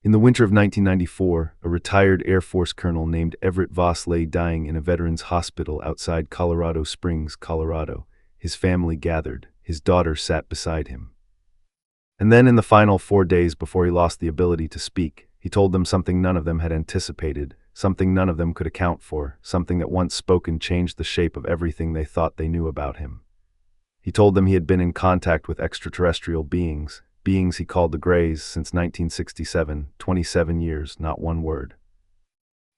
In the winter of 1994, a retired Air Force colonel named Everett Voss lay dying in a veterans hospital outside Colorado Springs, Colorado. His family gathered. His daughter sat beside him. And then in the final 4 days before he lost the ability to speak, he told them something none of them had anticipated, something none of them could account for, something that once spoken changed the shape of everything they thought they knew about him. He told them he had been in contact with extraterrestrial beings he called the Greys, since 1967, 27 years, not one word.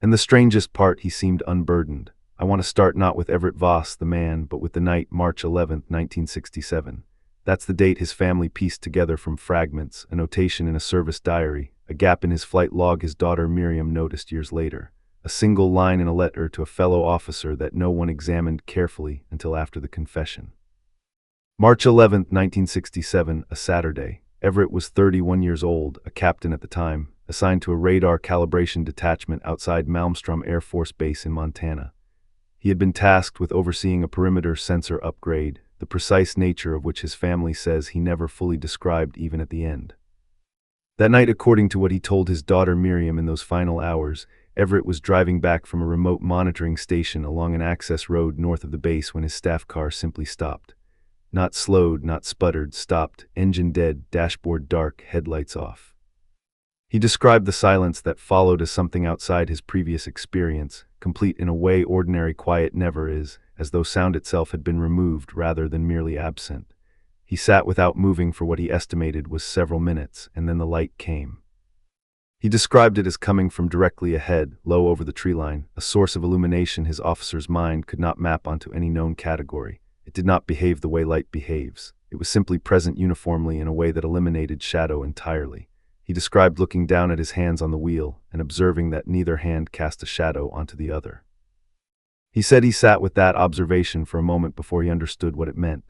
And the strangest part, he seemed unburdened. I want to start not with Everett Voss, the man, but with the night, March 11, 1967. That's the date his family pieced together from fragments, a notation in a service diary, a gap in his flight log his daughter Miriam noticed years later, a single line in a letter to a fellow officer that no one examined carefully until after the confession. March 11, 1967, a Saturday. Everett was 31 years old, a captain at the time, assigned to a radar calibration detachment outside Malmstrom Air Force Base in Montana. He had been tasked with overseeing a perimeter sensor upgrade, the precise nature of which his family says he never fully described even at the end. That night, according to what he told his daughter Miriam in those final hours, Everett was driving back from a remote monitoring station along an access road north of the base when his staff car simply stopped. Not slowed, not sputtered, stopped, engine dead, dashboard dark, headlights off. He described the silence that followed as something outside his previous experience, complete in a way ordinary quiet never is, as though sound itself had been removed rather than merely absent. He sat without moving for what he estimated was several minutes, and then the light came. He described it as coming from directly ahead, low over the tree line, a source of illumination his officer's mind could not map onto any known category. It did not behave the way light behaves. It was simply present uniformly in a way that eliminated shadow entirely. He described looking down at his hands on the wheel and observing that neither hand cast a shadow onto the other. He said he sat with that observation for a moment before he understood what it meant.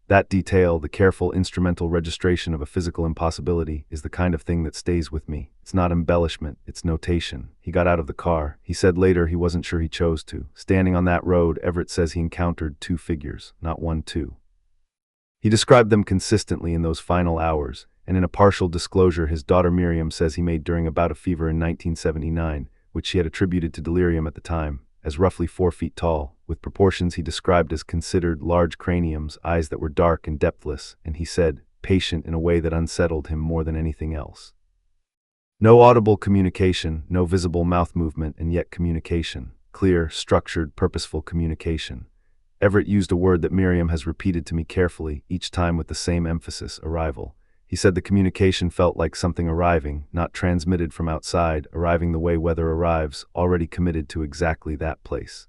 That detail, the careful instrumental registration of a physical impossibility, is the kind of thing that stays with me. It's not embellishment, it's notation. He got out of the car. He said later he wasn't sure he chose to. Standing on that road, Everett says he encountered two figures, not one, two. He described them consistently in those final hours, and in a partial disclosure his daughter Miriam says he made during a bout of fever in 1979, which she had attributed to delirium at the time, as roughly 4 feet tall, with proportions he described as considered large craniums, eyes that were dark and depthless, and he said, patient in a way that unsettled him more than anything else. No audible communication, no visible mouth movement, and yet communication. Clear, structured, purposeful communication. Everett used a word that Miriam has repeated to me carefully, each time with the same emphasis, arrival. He said the communication felt like something arriving, not transmitted from outside, arriving the way weather arrives, already committed to exactly that place.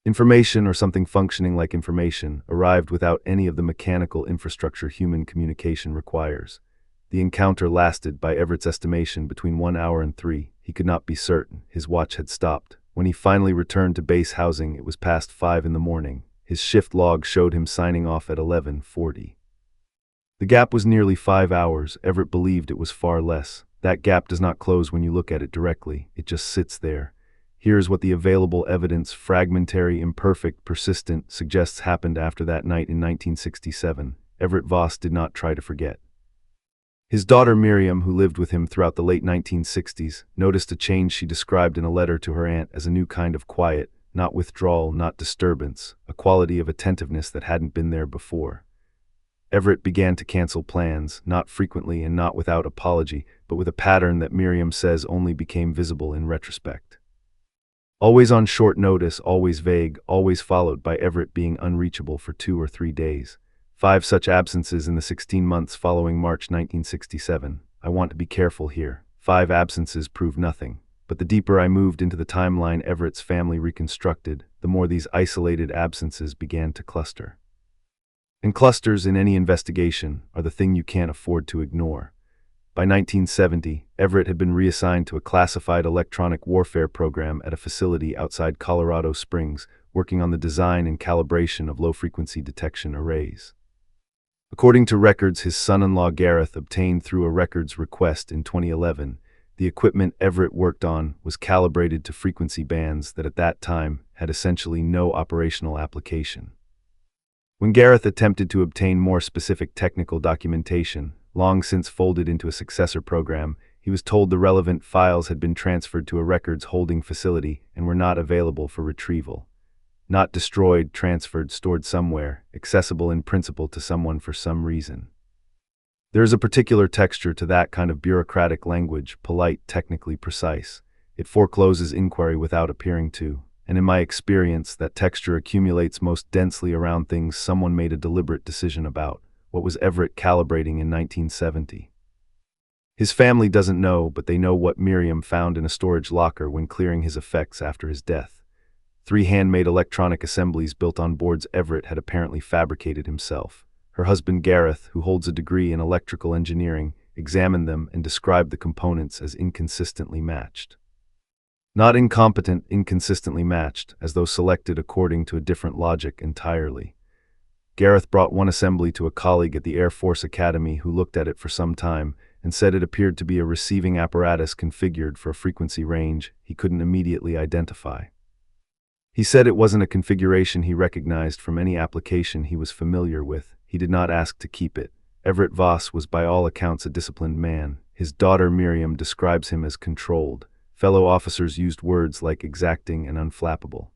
Information, or something functioning like information, arrived without any of the mechanical infrastructure human communication requires. The encounter lasted, by Everett's estimation, between 1 hour and 3. He could not be certain. His watch had stopped. When he finally returned to base housing, it was past 5 in the morning. His shift log showed him signing off at 11:40. The gap was nearly 5 hours. Everett believed it was far less. That gap does not close when you look at it directly. It just sits there. Here is what the available evidence, fragmentary, imperfect, persistent, suggests happened after that night in 1967. Everett Voss did not try to forget. His daughter Miriam, who lived with him throughout the late 1960s, noticed a change she described in a letter to her aunt as a new kind of quiet, not withdrawal, not disturbance, a quality of attentiveness that hadn't been there before. Everett began to cancel plans, not frequently and not without apology, but with a pattern that Miriam says only became visible in retrospect. Always on short notice, always vague, always followed by Everett being unreachable for 2 or 3 days. 5 such absences in the 16 months following March 1967. I want to be careful here. 5 absences prove nothing. But the deeper I moved into the timeline Everett's family reconstructed, the more these isolated absences began to cluster. And clusters in any investigation are the thing you can't afford to ignore. By 1970, Everett had been reassigned to a classified electronic warfare program at a facility outside Colorado Springs, working on the design and calibration of low-frequency detection arrays. According to records his son-in-law Gareth obtained through a records request in 2011, the equipment Everett worked on was calibrated to frequency bands that at that time had essentially no operational application. When Gareth attempted to obtain more specific technical documentation, long since folded into a successor program, He was told the relevant files had been transferred to a records holding facility and were not available for retrieval. Not destroyed, transferred, stored somewhere, accessible in principle to someone for some reason. There is a particular texture to that kind of bureaucratic language, polite, technically precise. It forecloses inquiry without appearing to, and in my experience, that texture accumulates most densely around things someone made a deliberate decision about. What was Everett calibrating in 1970? His family doesn't know, but they know what Miriam found in a storage locker when clearing his effects after his death. 3 handmade electronic assemblies built on boards Everett had apparently fabricated himself. Her husband Gareth, who holds a degree in electrical engineering, examined them and described the components as inconsistently matched. Not incompetent, inconsistently matched, as though selected according to a different logic entirely. Gareth brought one assembly to a colleague at the Air Force Academy who looked at it for some time and said it appeared to be a receiving apparatus configured for a frequency range he couldn't immediately identify. He said it wasn't a configuration he recognized from any application he was familiar with. He did not ask to keep it. Everett Voss was by all accounts a disciplined man. His daughter Miriam describes him as controlled. Fellow officers used words like exacting and unflappable.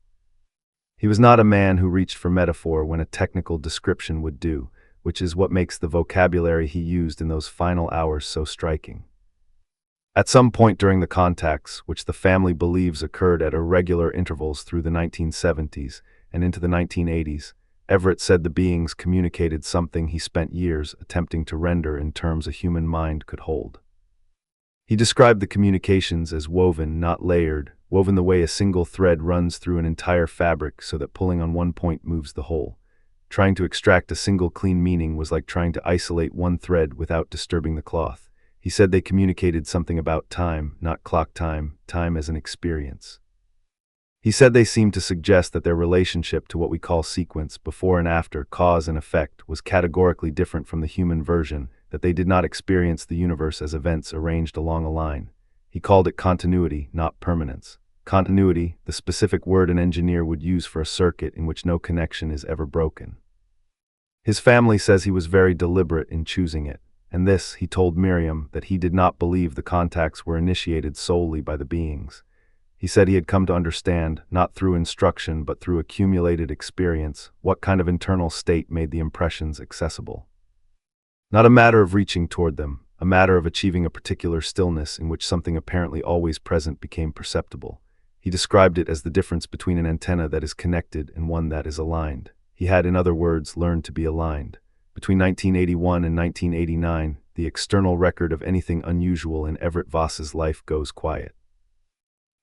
He was not a man who reached for metaphor when a technical description would do, which is what makes the vocabulary he used in those final hours so striking. At some point during the contacts, which the family believes occurred at irregular intervals through the 1970s and into the 1980s, Everett said the beings communicated something he spent years attempting to render in terms a human mind could hold. He described the communications as woven, not layered, woven the way a single thread runs through an entire fabric so that pulling on one point moves the whole. Trying to extract a single clean meaning was like trying to isolate one thread without disturbing the cloth. He said they communicated something about time, not clock time, time as an experience. He said they seemed to suggest that their relationship to what we call sequence, before and after, cause and effect, was categorically different from the human version, that they did not experience the universe as events arranged along a line. He called it continuity, not permanence. Continuity, the specific word an engineer would use for a circuit in which no connection is ever broken. His family says he was very deliberate in choosing it, and this, he told Miriam, that he did not believe the contacts were initiated solely by the beings. He said he had come to understand, not through instruction but through accumulated experience, what kind of internal state made the impressions accessible. Not a matter of reaching toward them, a matter of achieving a particular stillness in which something apparently always present became perceptible. He described it as the difference between an antenna that is connected and one that is aligned. He had, in other words, learned to be aligned. Between 1981 and 1989, the external record of anything unusual in Everett Voss's life goes quiet.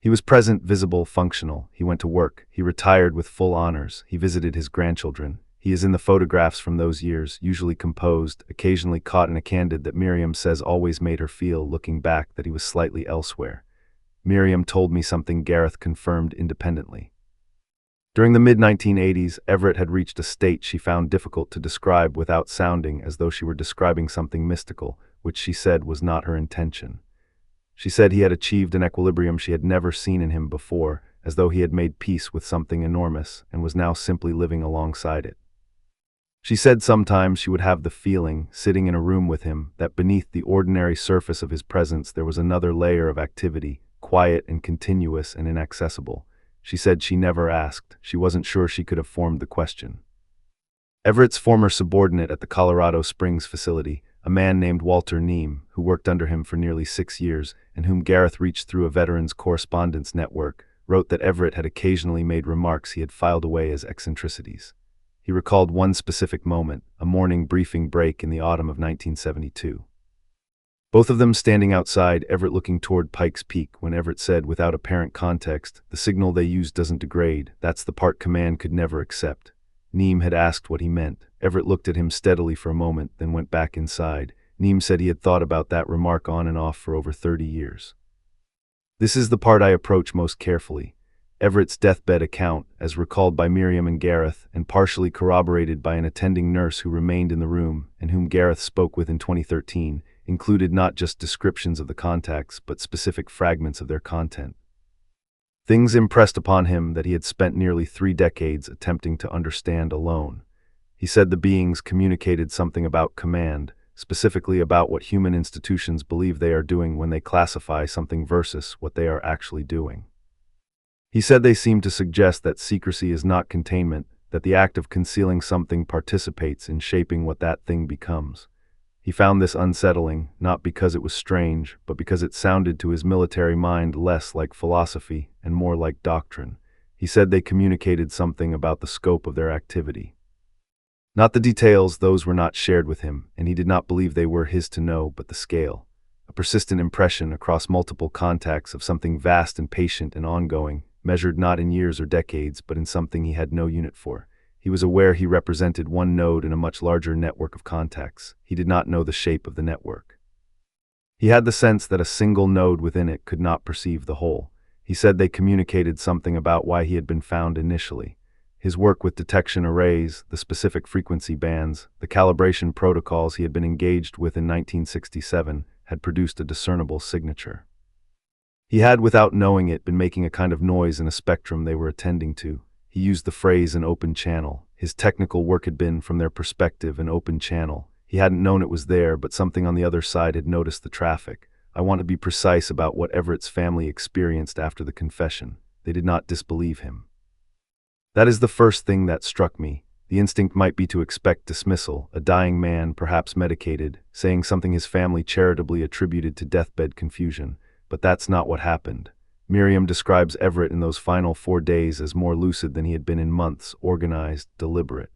He was present, visible, functional. He went to work. He retired with full honors. He visited his grandchildren. He is in the photographs from those years, usually composed, occasionally caught in a candid that Miriam says always made her feel, looking back, that he was slightly elsewhere. Miriam told me something Gareth confirmed independently. During the mid-1980s, Everett had reached a state she found difficult to describe without sounding as though she were describing something mystical, which she said was not her intention. She said he had achieved an equilibrium she had never seen in him before, as though he had made peace with something enormous and was now simply living alongside it. She said sometimes she would have the feeling, sitting in a room with him, that beneath the ordinary surface of his presence there was another layer of activity, quiet and continuous and inaccessible. She said she never asked. She wasn't sure she could have formed the question. Everett's former subordinate at the Colorado Springs facility, a man named Walter Neame, who worked under him for nearly 6 years and whom Gareth reached through a veterans correspondence network, wrote that Everett had occasionally made remarks he had filed away as eccentricities. He recalled one specific moment, a morning briefing break in the autumn of 1972. Both of them standing outside, Everett looking toward Pikes Peak, when Everett said, without apparent context, "The signal they use doesn't degrade. That's the part command could never accept." Neame had asked what he meant. Everett looked at him steadily for a moment, then went back inside. Neame said he had thought about that remark on and off for over 30 years. This is the part I approach most carefully. Everett's deathbed account, as recalled by Miriam and Gareth, and partially corroborated by an attending nurse who remained in the room and whom Gareth spoke with in 2013, included not just descriptions of the contacts, but specific fragments of their content. Things impressed upon him that he had spent nearly 3 decades attempting to understand alone. He said the beings communicated something about command, specifically about what human institutions believe they are doing when they classify something versus what they are actually doing. He said they seem to suggest that secrecy is not containment, that the act of concealing something participates in shaping what that thing becomes. He found this unsettling, not because it was strange, but because it sounded to his military mind less like philosophy and more like doctrine. He said they communicated something about the scope of their activity. Not the details, those were not shared with him, and he did not believe they were his to know, but the scale. A persistent impression across multiple contacts of something vast and patient and ongoing, measured not in years or decades, but in something he had no unit for. He was aware he represented one node in a much larger network of contacts. He did not know the shape of the network. He had the sense that a single node within it could not perceive the whole. He said they communicated something about why he had been found initially. His work with detection arrays, the specific frequency bands, the calibration protocols he had been engaged with in 1967 had produced a discernible signature. He had, without knowing it, been making a kind of noise in a spectrum they were attending to. He used the phrase an open channel. His technical work had been, from their perspective, an open channel. He hadn't known it was there, but something on the other side had noticed the traffic. I want to be precise about what Everett's family experienced after the confession. They did not disbelieve him. That is the first thing that struck me. The instinct might be to expect dismissal, a dying man, perhaps medicated, saying something his family charitably attributed to deathbed confusion. But that's not what happened. Miriam describes Everett in those final 4 days as more lucid than he had been in months, organized, deliberate.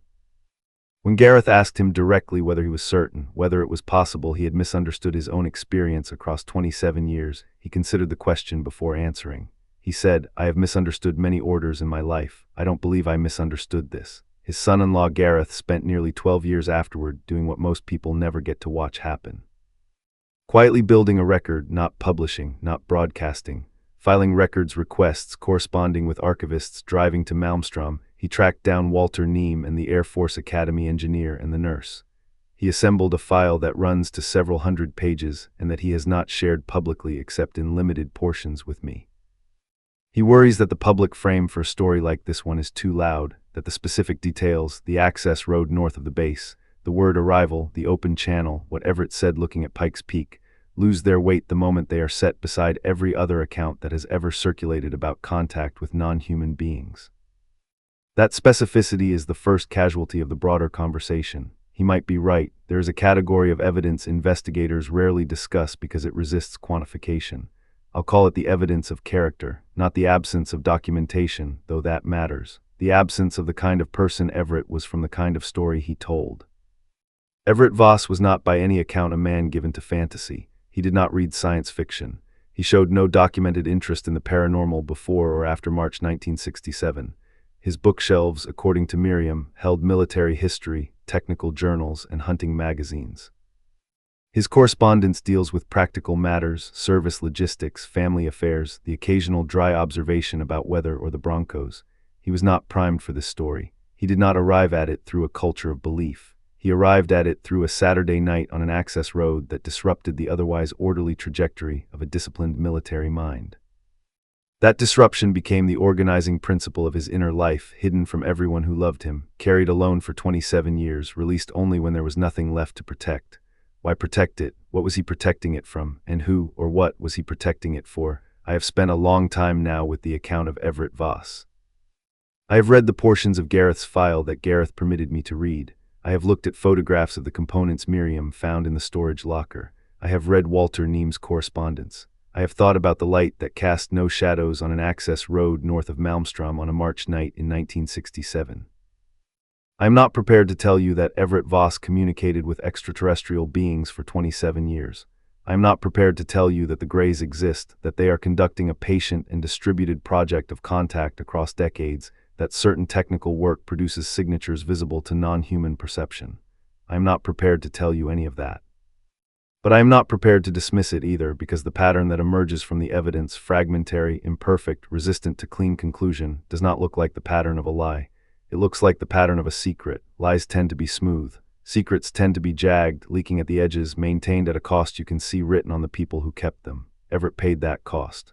When Gareth asked him directly whether he was certain, whether it was possible he had misunderstood his own experience across 27 years, he considered the question before answering. He said, "I have misunderstood many orders in my life. I don't believe I misunderstood this." His son-in-law Gareth spent nearly 12 years afterward doing what most people never get to watch happen. Quietly building a record, not publishing, not broadcasting, filing records requests corresponding with archivists, driving to Malmstrom, he tracked down Walter Neame and the Air Force Academy engineer and the nurse. He assembled a file that runs to several hundred pages and that he has not shared publicly except in limited portions with me. He worries that the public frame for a story like this one is too loud, that the specific details, the access road north of the base, the word arrival, the open channel, what Everett said looking at Pikes Peak, lose their weight the moment they are set beside every other account that has ever circulated about contact with non-human beings. That specificity is the first casualty of the broader conversation. He might be right. There is a category of evidence investigators rarely discuss because it resists quantification. I'll call it the evidence of character, not the absence of documentation, though that matters. The absence of the kind of person Everett was from the kind of story he told. Everett Voss was not by any account a man given to fantasy. He did not read science fiction. He showed no documented interest in the paranormal before or after March 1967. His bookshelves, according to Miriam, held military history, technical journals, and hunting magazines. His correspondence deals with practical matters, service logistics, family affairs, the occasional dry observation about weather or the Broncos. He was not primed for this story. He did not arrive at it through a culture of belief. He arrived at it through a Saturday night on an access road that disrupted the otherwise orderly trajectory of a disciplined military mind. That disruption became the organizing principle of his inner life, hidden from everyone who loved him, carried alone for 27 years, released only when there was nothing left to protect. Why protect it? What was he protecting it from? And who, or what, was he protecting it for? I have spent a long time now with the account of Everett Voss. I have read the portions of Gareth's file that Gareth permitted me to read. I have looked at photographs of the components Miriam found in the storage locker. I have read Walter Neame's correspondence. I have thought about the light that cast no shadows on an access road north of Malmstrom on a March night in 1967. I am not prepared to tell you that Everett Voss communicated with extraterrestrial beings for 27 years. I am not prepared to tell you that the Greys exist, that they are conducting a patient and distributed project of contact across decades, that certain technical work produces signatures visible to non-human perception. I am not prepared to tell you any of that. But I am not prepared to dismiss it either, because the pattern that emerges from the evidence, fragmentary, imperfect, resistant to clean conclusion, does not look like the pattern of a lie. It looks like the pattern of a secret. Lies tend to be smooth. Secrets tend to be jagged, leaking at the edges, maintained at a cost you can see written on the people who kept them. Everett paid that cost.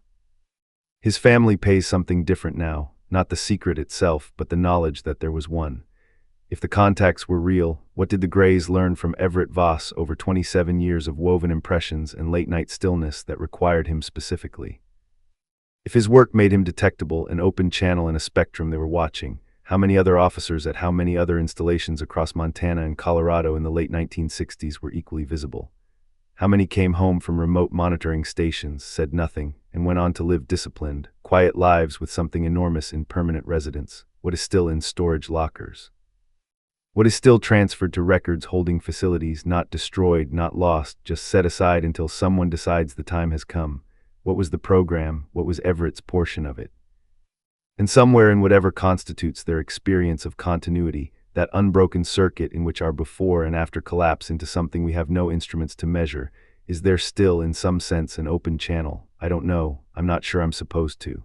His family pays something different now, not the secret itself, but the knowledge that there was one. If the contacts were real, what did the Greys learn from Everett Voss over 27 years of woven impressions and late-night stillness that required him specifically? If his work made him detectable, an open channel in a spectrum they were watching, how many other officers at how many other installations across Montana and Colorado in the late 1960s were equally visible? How many came home from remote monitoring stations, said nothing, and went on to live disciplined, quiet lives with something enormous in permanent residence, what is still in storage lockers? What is still transferred to records holding facilities, not destroyed, not lost, just set aside until someone decides the time has come? What was the program? What was Everett's portion of it? And somewhere in whatever constitutes their experience of continuity, that unbroken circuit in which our before and after collapse into something we have no instruments to measure, is there still, in some sense, an open channel? I don't know. I'm not sure I'm supposed to.